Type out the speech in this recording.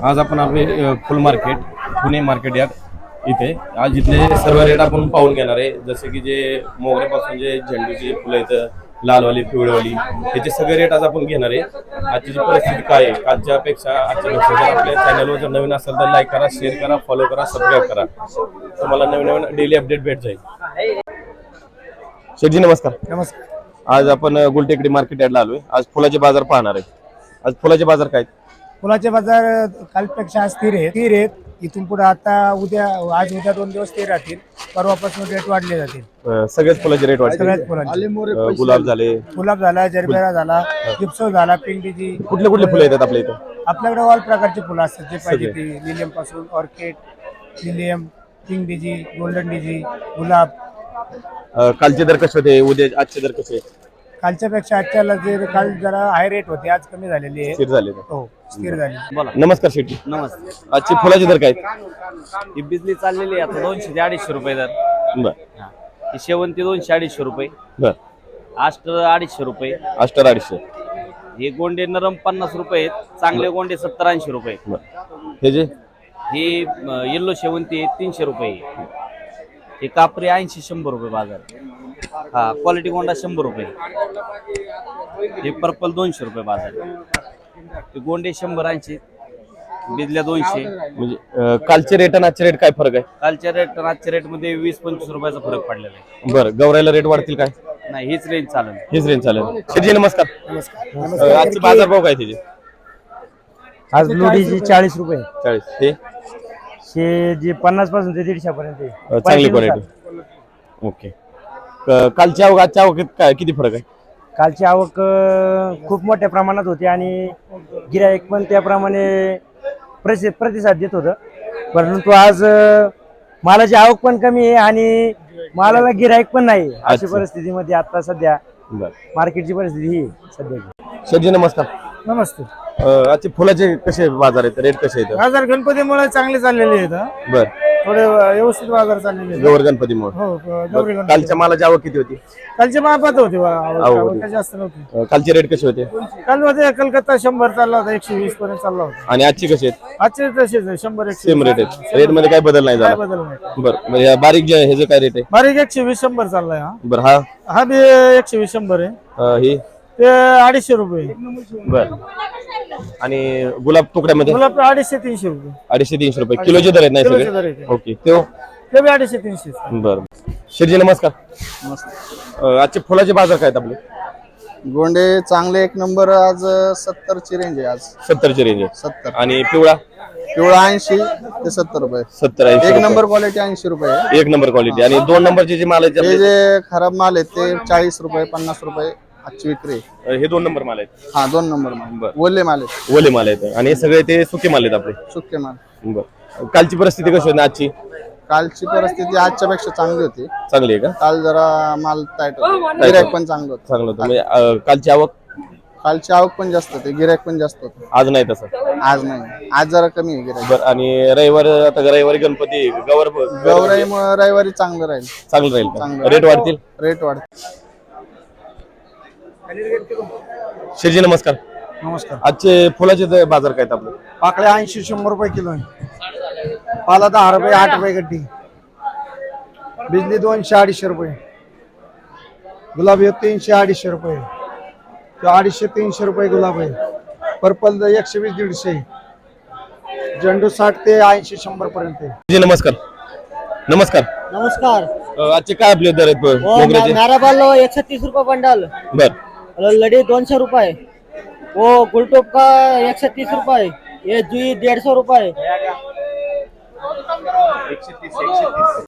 आज आपण आपले फुल मार्केट पुणे मार्केट यार्ड इथे आज इथले सर्व रेट आपण पाहून घेणार आहे. जसे की जे मोगऱ्यापासून जे झेंडूची फुलं आहेत, लालवाली पिवळीवाली, त्याचे सगळे रेट आज आपण घेणार आहे. आजची जी परिस्थिती काय आहे, कालच्या पेक्षा आजच्या जर आपल्या चॅनलवर जर नवीन असेल तर लाईक करा, शेअर करा, फॉलो करा, सबस्क्राईब करा. तुम्हाला नवीन नवीन डेली अपडेट भेट जाईल. शेठजी नमस्कार. नमस्कार. आज आपण गुलटेकडी मार्केट यार्डला आलोय. आज फुलाचे बाजार पाहणार आहे. आज फुलाचे बाजार काय? फुलाचे बाजार कालपेक्षा आज स्थिर आहेत. इथून पुढे आता उद्या आज उद्या 2 दिवस स्थिर राहतील. परवापासून रेट वाढले जातील. सगळेच फुलाचे रेट वाढले. सगळ्याच फुलांचे गुलाब झाले, गुलाब झाला, जरबेरा झाला, जिप्सो झाला, पिंडीची. कुठले कुठले फुलं येतात आपल्या इथे? आपल्याकडे ऑल प्रकारचे फुलं असतात, जे पाहिजे ते. लिलियम पासून ऑर्किड, लिलियम, किंग डीजी, गोल्डन डीजी, गुलाब. कालचे दर कसे होते, उद्या आजचे दर कसे? कालच्या पेक्षा आजच्याला जे काल जरा हाय रेट होते, आज कमी झालेली आहे. स्थिर झाले. हो, स्थिर झाली. नमस्कार शेट्टी. नमस्ते. आजची फुलाचे दर काय? ही बिजली चाललेली आहे आता 200 ते 250 रुपये दर. बर ही शेवंती 200-250 रुपये. बर. आष्टर 250 रुपये. अष्टर 250. हे गोंडे नरम 50 रुपये, चांगले गोंडे 70-80 रुपये. हे जे ही येल्लो शेवंती 300 रुपये. हे कापरी 80-100 रुपये बाजार. हा क्वालिटी गोंडा 100 रुपये. हे पर्पल 200 रुपये बाजार. हे गोंडे 100-80, बिजल्या 200. म्हणजे कालचे रेट आणि आजचे रेट काय फरक आहे? कालच्या रेट आणि आजच्या रेट मध्ये 20-25 रुपयाचा फरक पडलेला आहे. बरं, गौराईला रेट वाढतील काय? नाही, हीच रेंज चालेल. हेच रेंज चालेल. शेठजी नमस्कार. नमस्कार. आजचे बाजार भाव काय त्याचे? आज ब्लूडीची 40 रुपये. 40. हे जे 50 पासून ते 150 पर्यंत. चांगली क्वालिटी. ओके. कालच्या आवक आजच्या आवकीत काय किती फरक आहे? कालची आवक खूप मोठ्या प्रमाणात होती आणि गिराईक पण त्याप्रमाणे प्रतिसाद देत होतं. परंतु आज मालाची आवक पण कमी आहे आणि मालाला गिराईक पण नाही. अशी परिस्थितीमध्ये आता सध्या मार्केटची परिस्थिती ही सध्या. शेठजी नमस्कार. नमस्ते. आजचे फुलाचे कसे बाजार आहेत, रेट कसे आहेत? बाजार गणपतीमुळे चांगले चाललेले आहेत. बर. थोडे व्यवस्थित बाजार चाललेले आहेत. गौर गणपतीमुळे. हो, गौरी गणपती. कालच्या मालाची आवक किती होती? कालचे मापात होते, आवक आवक जास्त नव्हती. कालचे रेट कसे होते? काल मध्ये कलकत्ता 100 चालला होता, 120 पर्यंत चालला होता. आणि आजची कसे आहेत? आजचे तसेच 100-120 सेम रेट आहेत. रेट मध्ये काय बदल नाही काय झाला? बदल नाही. बरं. म्हणजे या बारीक जे ह्याचं काय रेट आहे? बारीक 120-100 चाललाय. हा बरं. हा हा बी 120-100 आहे. ही ते 250 रुपये. बर. आणि गुलाब तुकड्यामध्ये? गुलाब 250-300 रुपये. 250-300 रुपये किलोचे दर आहेत नाही किलोचे दर सगळे? आहेत. ओके. तो ते बी 250-300. बर. शेठजी नमस्कार. आजचे फुलाचे बाजार काय आहेत आपले? गोंडे चांगले 1 नंबर. आज 70 ची रेंज आहे. आज 70 ची रेंज आहे. 70. आणि पिवळा? पिवळा 80 ते 70 रुपये. 70-80 1 नंबर क्वालिटी 80 रुपये. 1 नंबर क्वालिटी. आणि 2 नंबरचे जे माल आहेत हे आपले? जे खराब माल आहेत ते 40 रुपये 50 रुपये आजची विक्री. हे 2 नंबर माल आहेत. हा 2 नंबर माल. ओले माल आहेत. ओले माल आहेत आणि हे सगळे ते सुके माल आहेत आपले. सुके माल. बर. कालची परिस्थिती कशी होती आजची? कालची परिस्थिती आजच्या पेक्षा चांगली होती. चांगली आहे का? काल जरा माल टाईट होता, गिरायक पण चांगलं होतं. चांगलं होतं. म्हणजे कालची आवक? कालची आवक पण जास्त होती, गिरायक पण जास्त होतं. आज नाही तसं? आज नाही, आज जरा कमी आहे गिरायक. बरं. आणि रविवार, आता रविवारी गणपती गौराई रविवारी चांगलं राहील. चांगलं राहील. चांगलं. रेट वाढतील? रेट वाढतील. शेठजी नमस्कार. नमस्कार. आजचे फुलाचे बाजार काय आहेत आपले? पाकळ्या 80-100 रुपये किलो आहे. पाला 10 रुपये 8 रुपये गड्डी. बिजली 200-250 रुपये. गुलाब 300-250 रुपये. 250-300 रुपये गुलाब आहे. पर्पल 120-150. झेंडू 60 ते 80-100 पर्यंत. नमस्कार. नमस्कार. नमस्कार. आजचे काय आपले दर आहेत मोगऱ्याचे? नाराबाल 130 रुपये बंडल. बर. लड़ी 200 रुपये. वो गुलटोप का 130 रुपये. ये जुई 150 रुपये.